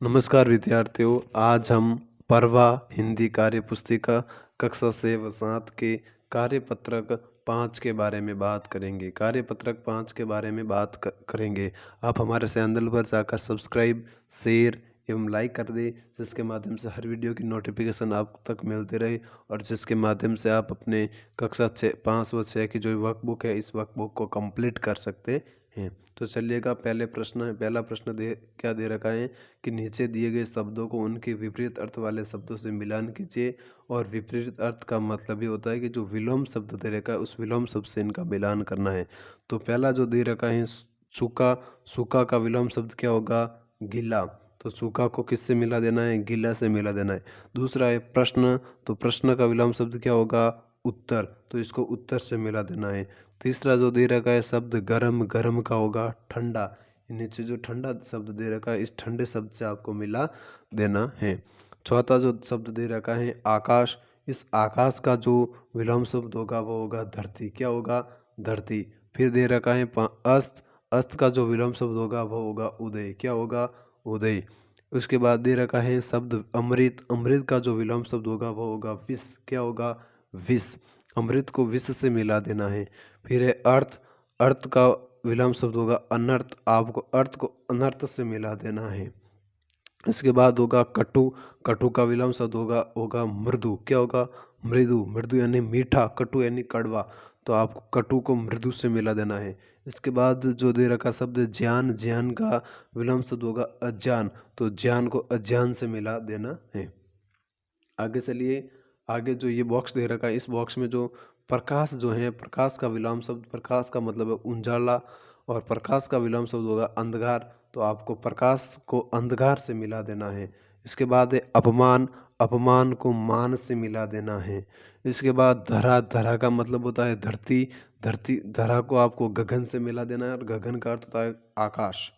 नमस्कार विद्यार्थियों, आज हम पर्वा हिंदी कार्य पुस्तिका कक्षा 6 व 7 के कार्यपत्रक 5 के बारे में बात करेंगे। कार्यपत्रक 5 के बारे में बात करेंगे। आप हमारे चैनल पर जाकर सब्सक्राइब, शेयर एवं लाइक कर दें, जिसके माध्यम से हर वीडियो की नोटिफिकेशन आप तक मिलते रहे और जिसके माध्यम से आप अपने कक्षा 5 व 6 की जो वर्कबुक है, इस वर्कबुक को कंप्लीट कर सकते हैं। तो चलिएगा, पहला प्रश्न क्या दे रखा है कि नीचे दिए गए शब्दों को उनके विपरीत अर्थ वाले शब्दों से मिलान कीजिए। और विपरीत अर्थ का मतलब ये होता है कि जो विलोम शब्द दे रखा है उस विलोम शब्द से इनका मिलान करना है। तो पहला जो दे रखा है सूखा, सूखा का विलोम शब्द क्या होगा? गीला। तो सूखा को किससे मिला देना है? गीला से मिला देना है। दूसरा है प्रश्न, तो प्रश्न का विलोम शब्द क्या होगा? उत्तर। तो इसको उत्तर से मिला देना है। तीसरा जो दे रखा है शब्द गर्म, गर्म का होगा ठंडा। नीचे जो ठंडा शब्द दे रखा है इस ठंडे शब्द से आपको मिला देना है। चौथा जो शब्द दे रखा है आकाश, इस आकाश का जो विलोम शब्द होगा वो होगा धरती। क्या होगा? धरती। फिर दे रखा है अस्त, अस्त का जो विलोम शब्द होगा वो होगा उदय। क्या होगा? उदय। उसके बाद दे रखा है शब्द अमृत, अमृत का जो विलोम शब्द होगा वो होगा विष। क्या होगा? विष। अमृत को विष से मिला देना है। फिर है अर्थ, अर्थ का विलोम शब्द होगा अनर्थ, आपको अर्थ को अनर्थ से मिला देना है। इसके बाद होगा कटु, कटु का विलोम शब्द होगा होगा मृदु। क्या होगा? मृदु। मृदु यानी मीठा, कटु यानी कड़वा, तो आपको कटु को मृदु से मिला देना है। इसके बाद जो दे रखा शब्द ज्ञान, ज्ञान का विलोम शब्द होगा अज्ञान, तो ज्ञान को अज्ञान से मिला देना है। आगे चलिए, आगे जो ये बॉक्स दे रखा है इस बॉक्स में जो प्रकाश जो है, प्रकाश का विलोम शब्द, प्रकाश का मतलब है उजाला और प्रकाश का विलोम शब्द होगा अंधकार, तो आपको प्रकाश को अंधकार से मिला देना है। इसके बाद है अपमान, अपमान को मान से मिला देना है। इसके बाद धरा, धरा का मतलब होता है धरती, धरती, धरा को आपको गगन से मिला देना है और गगन का अर्थ होता है आकाश।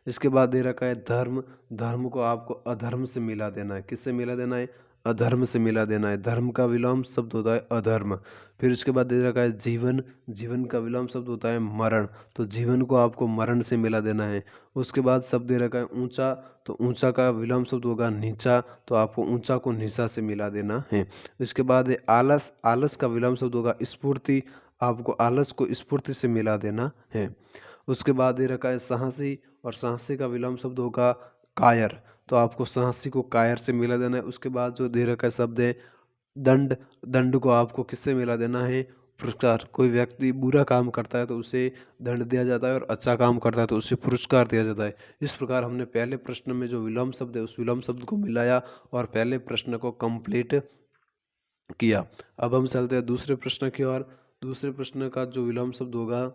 इसके बाद दे रखा है धर्म, धर्म को आपको अधर्म से मिला देना है। किससे मिला देना है? अधर्म से मिला देना है। धर्म का विलोम शब्द होता है अधर्म। फिर उसके बाद दे रखा है जीवन, जीवन का विलोम शब्द होता है मरण, तो जीवन को आपको मरण से मिला देना है। उसके बाद शब्द दे रखा है ऊंचा, तो ऊंचा का विलोम शब्द होगा नीचा, तो आपको ऊंचा को नीचा से मिला देना है। इसके बाद है आलस, आलस का विलोम शब्द होगा स्फूर्ति, आपको आलस को स्फूर्ति से मिला देना है। उसके बाद दे रखा है साहसी, और साहसी का विलोम शब्द होगा कायर, तो आपको साहसी को कायर से मिला देना है। उसके बाद जो दे रखा है शब्द है दंड, दंड को आपको किससे मिला देना है? पुरस्कार। कोई व्यक्ति बुरा काम करता है तो उसे दंड दिया जाता है और अच्छा काम करता है तो उसे पुरस्कार दिया जाता है। इस प्रकार हमने पहले प्रश्न में जो विलोम शब्द है उस विलोम शब्द को मिलाया और पहले प्रश्न को कंप्लीट किया। अब हम चलते हैं दूसरे प्रश्न की ओर। दूसरे प्रश्न का जो विलोम शब्द होगा,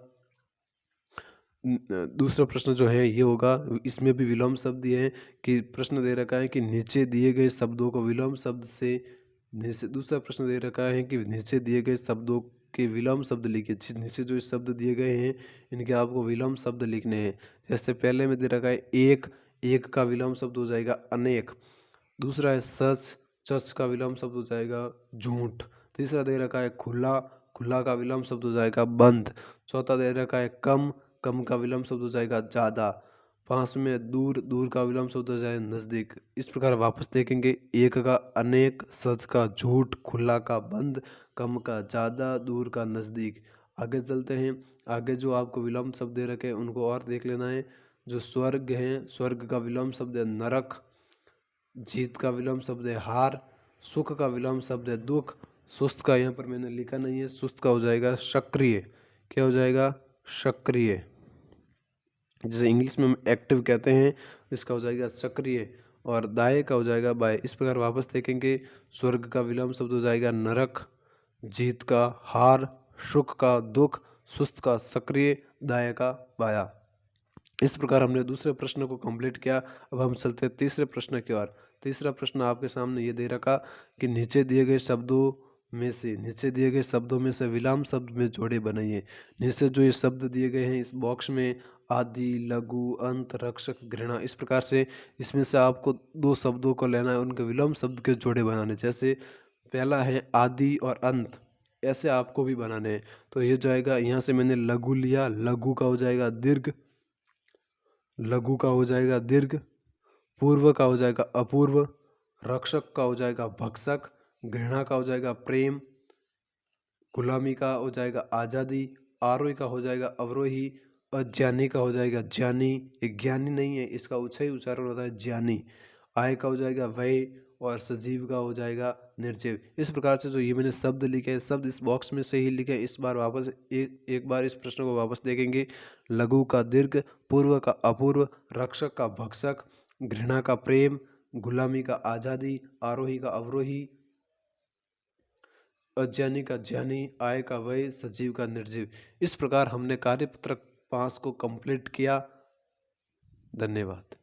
दूसरा प्रश्न जो है ये होगा, इसमें भी विलोम शब्द दिए हैं कि प्रश्न दे रखा है कि नीचे दिए गए शब्दों को विलोम शब्द से नीचे, दूसरा प्रश्न दे रखा है कि नीचे दिए गए शब्दों के विलोम शब्द लिखिए। नीचे जो शब्द दिए गए हैं इनके आपको विलोम शब्द लिखने हैं। जैसे पहले में दे रखा है एक, एक का विलोम शब्द हो जाएगा अनेक। दूसरा है सच, सच का विलोम शब्द हो जाएगा झूठ। तीसरा दे रखा है खुला, खुला का विलोम शब्द हो जाएगा बंद। चौथा दे रखा है कम, कम का विलोम शब्द हो जाएगा ज़्यादा। पाँच में दूर, दूर का विलोम शब्द हो जाए नज़दीक। इस प्रकार वापस देखेंगे, एक का अनेक, सच का झूठ, खुला का बंद, कम का ज़्यादा, दूर का नज़दीक। आगे चलते हैं, आगे जो आपको विलोम शब्द दे रखे हैं उनको और देख लेना है। जो स्वर्ग है, स्वर्ग का विलोम शब्द है नरक। जीत का विलोम शब्द है हार। सुख का विलोम शब्द है दुख। सुस्त का यहाँ पर मैंने लिखा नहीं है, सुस्त का हो जाएगा सक्रिय। क्या हो जाएगा? सक्रिय। जैसे इंग्लिश में हम एक्टिव कहते हैं, इसका हो जाएगा सक्रिय। और दाएं का हो जाएगा बाएं। इस प्रकार वापस देखेंगे, स्वर्ग का विलोम शब्द हो जाएगा नरक, जीत का हार, सुख का दुख, सुस्त का सक्रिय, दाएं का बाया। इस प्रकार हमने दूसरे प्रश्न को कंप्लीट किया। अब हम चलते हैं तीसरे प्रश्न की ओर। तीसरा प्रश्न आपके सामने ये दे रखा कि नीचे दिए गए शब्दों में से, नीचे दिए गए शब्दों में से विराम शब्द में जोड़े बनाइए। नीचे जो ये शब्द दिए गए हैं इस बॉक्स में आदि, लघु, अंत, रक्षक, घृणा, इस प्रकार से इसमें से आपको दो शब्दों को लेना है, उनके विलोम शब्द के जोड़े बनाने। जैसे पहला है आदि और अंत, ऐसे आपको भी बनाने हैं। तो ये जाएगा, यहाँ से मैंने लघु लिया, लघु का हो जाएगा दीर्घ, लघु का हो जाएगा दीर्घ, पूर्व का हो जाएगा अपूर्व, रक्षक का हो जाएगा भक्षक, घृणा का हो जाएगा प्रेम, गुलामी का हो जाएगा आज़ादी, आरोही का हो जाएगा अवरोही, अज्ञानी का हो जाएगा ज्ञानी। एक ज्ञानी नहीं है, इसका सही उच्चारण होता है ज्ञानी। आय का हो जाएगा वय, और सजीव का हो जाएगा निर्जीव। इस प्रकार से जो ये मैंने शब्द लिखे हैं, शब्द इस बॉक्स में से ही लिखे हैं। इस बार वापस एक बार इस प्रश्न को वापस देखेंगे। लघु का दीर्घ, पूर्व का अपूर्व, रक्षक का भक्षक, घृणा का प्रेम, गुलामी का आज़ादी, आरोही का अवरोही, अज्ञानी का ज्ञानी, आय का व्यय, सजीव का निर्जीव। इस प्रकार हमने कार्यपत्रक 5 को कंप्लीट किया। धन्यवाद।